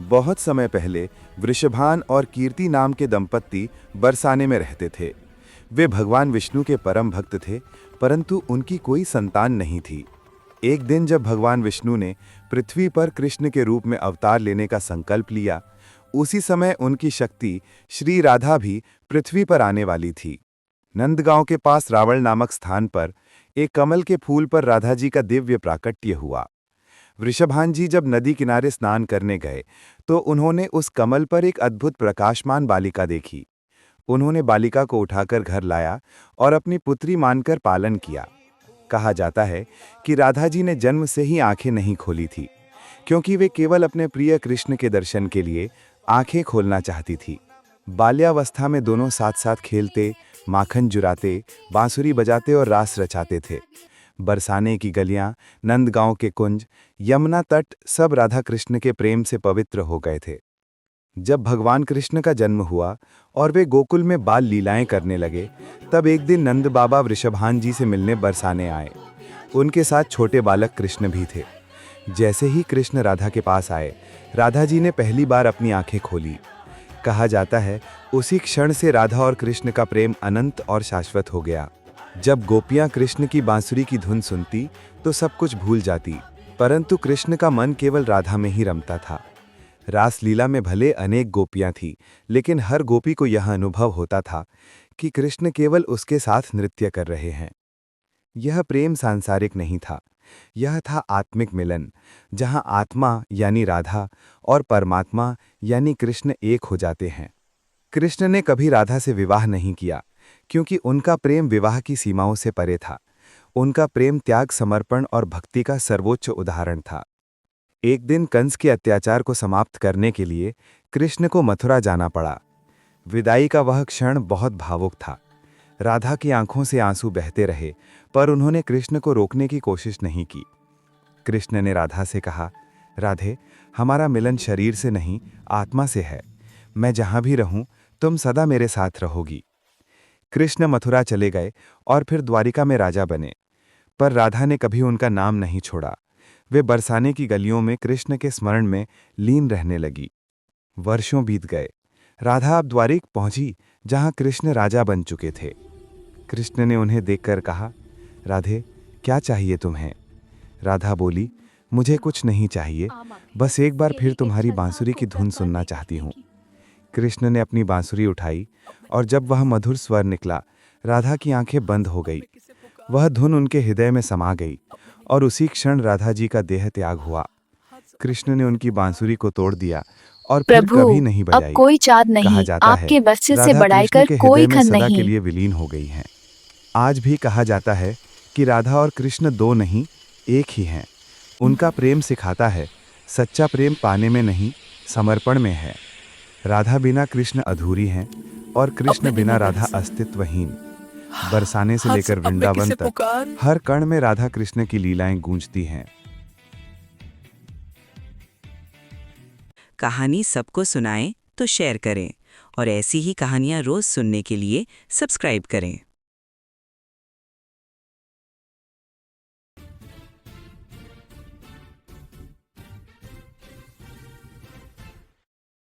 बहुत समय पहले वृषभान और कीर्ति नाम के दंपत्ति बरसाने में रहते थे। वे भगवान विष्णु के परम भक्त थे, परंतु उनकी कोई संतान नहीं थी। एक दिन जब भगवान विष्णु ने पृथ्वी पर कृष्ण के रूप में अवतार लेने का संकल्प लिया, उसी समय उनकी शक्ति श्री राधा भी पृथ्वी पर आने वाली थी। नंदगांव के पास रावण नामक स्थान पर एक कमल के फूल पर राधा जी का दिव्य प्राकट्य हुआ। वृषभान जी जब नदी किनारे स्नान करने गए तो उन्होंने उस कमल पर एक अद्भुत प्रकाशमान बालिका देखी। उन्होंने बालिका को उठाकर घर लाया और अपनी पुत्री मानकर पालन किया। कहा जाता है कि राधा जी ने जन्म से ही आंखें नहीं खोली थी, क्योंकि वे केवल अपने प्रिय कृष्ण के दर्शन के लिए आंखें खोलना चाहती थी। बाल्यावस्था में दोनों साथ साथ खेलते, माखन जुराते, बांसुरी बजाते और रास रचाते थे। बरसाने की गलियां, नंदगांव के कुंज, यमुना तट सब राधा कृष्ण के प्रेम से पवित्र हो गए थे। जब भगवान कृष्ण का जन्म हुआ और वे गोकुल में बाल लीलाएं करने लगे, तब एक दिन नंद बाबा वृषभान जी से मिलने बरसाने आए। उनके साथ छोटे बालक कृष्ण भी थे। जैसे ही कृष्ण राधा के पास आए, राधा जी ने पहली बार अपनी आंखें खोली। कहा जाता है उसी क्षण से राधा और कृष्ण का प्रेम अनंत और शाश्वत हो गया। जब गोपियां कृष्ण की बांसुरी की धुन सुनती तो सब कुछ भूल जाती, परंतु कृष्ण का मन केवल राधा में ही रमता था। रासलीला में भले अनेक गोपियां थीं, लेकिन हर गोपी को यह अनुभव होता था कि कृष्ण केवल उसके साथ नृत्य कर रहे हैं। यह प्रेम सांसारिक नहीं था, यह था आत्मिक मिलन, जहां आत्मा यानी राधा और परमात्मा यानी कृष्ण एक हो जाते हैं। कृष्ण ने कभी राधा से विवाह नहीं किया, क्योंकि उनका प्रेम विवाह की सीमाओं से परे था। उनका प्रेम त्याग, समर्पण और भक्ति का सर्वोच्च उदाहरण था। एक दिन कंस के अत्याचार को समाप्त करने के लिए कृष्ण को मथुरा जाना पड़ा। विदाई का वह क्षण बहुत भावुक था। राधा की आंखों से आंसू बहते रहे, पर उन्होंने कृष्ण को रोकने की कोशिश नहीं की। कृष्ण ने राधा से कहा, राधे, हमारा मिलन शरीर से नहीं, आत्मा से है। मैं जहां भी रहूं, तुम सदा मेरे साथ रहोगी। कृष्ण मथुरा चले गए और फिर द्वारिका में राजा बने, पर राधा ने कभी उनका नाम नहीं छोड़ा। वे बरसाने की गलियों में कृष्ण के स्मरण में लीन रहने लगी। वर्षों बीत गए। राधा अब द्वारिक पहुंची, जहां कृष्ण राजा बन चुके थे। कृष्ण ने उन्हें देखकर कहा, राधे, क्या चाहिए तुम्हें? राधा बोली, मुझे कुछ नहीं चाहिए, बस एक बार फिर तुम्हारी बांसुरी की धुन सुनना चाहती हूँ। कृष्ण ने अपनी बांसुरी उठाई और जब वह मधुर स्वर निकला, राधा की आंखें बंद हो गई। वह धुन उनके हृदय में समा गई और उसी क्षण राधा जी का देह त्याग हुआ। कृष्ण ने उनकी बांसुरी को तोड़ दिया और फिर प्रभु, कभी नहीं अब बजाई। कोई चाँद कहा नहीं, जाता है आपके बच्चे से राधा कृष्ण बढ़ाकर के कोई हृदय में खन सदा के नहीं। लिए विलीन हो गई हैं। आज भी कहा जाता है कि राधा और कृष्ण दो नहीं, एक ही हैं। उनका प्रेम सिखाता है, सच्चा प्रेम पाने में नहीं, समर्पण में है। राधा बिना कृष्ण अधूरी हैं और अब कृष्ण मैं बिना नहीं बता राधा सकती। अस्तित्वहीन। बरसाने से हंस, लेकर अब मैं वृंदावन किसे तक पुकार। हर कण में राधा कृष्ण की लीलाएं गूंजती हैं। कहानी सबको सुनाएं तो शेयर करें और ऐसी ही कहानियां रोज सुनने के लिए सब्सक्राइब करें।